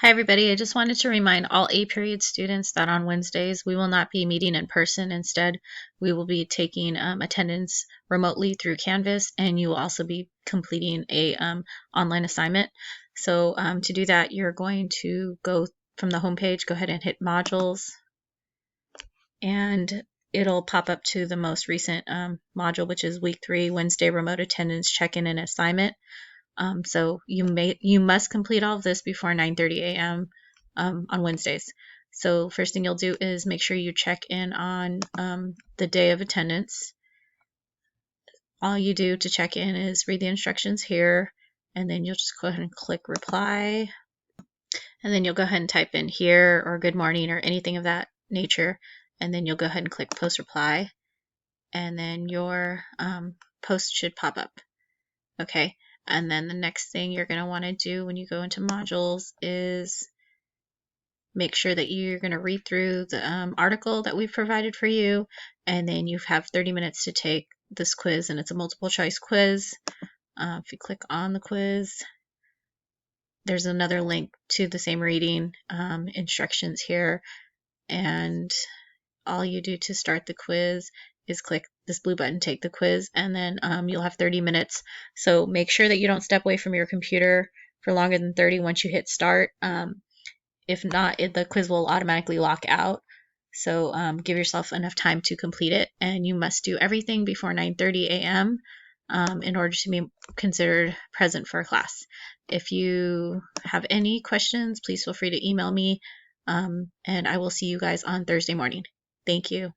Hi, everybody. I just wanted to remind all A period students that on Wednesdays we will not be meeting in person. Instead, we will be taking attendance remotely through Canvas, and you will also be completing a online assignment. So to do that, you're going to go from the home page, go ahead and hit Modules, and it'll pop up to the most recent module, which is Week 3, Wednesday Remote Attendance Check-in and Assignment. So you must complete all of this before 9:30 a.m. On Wednesdays. So first thing you'll do is make sure you check in on the day of attendance. All you do to check in is read the instructions here, and then you'll just go ahead and click reply, and then you'll go ahead and type in here or good morning or anything of that nature, and then you'll go ahead and click post reply, and then your post should pop up. Okay, and then the next thing you're going to want to do when you go into modules is make sure that you're going to read through the article that we've provided for you, and then you have 30 minutes to take this quiz, and it's a multiple choice quiz. If you click on the quiz, there's another link to the same reading instructions here, and all you do to start the quiz is click this blue button, take the quiz, and then you'll have 30 minutes. So make sure that you don't step away from your computer for longer than 30 once you hit start. If not, the quiz will automatically lock out. So give yourself enough time to complete it, and you must do everything before 9:30 a.m. In order to be considered present for class. If you have any questions, please feel free to email me, and I will see you guys on Thursday morning. Thank you.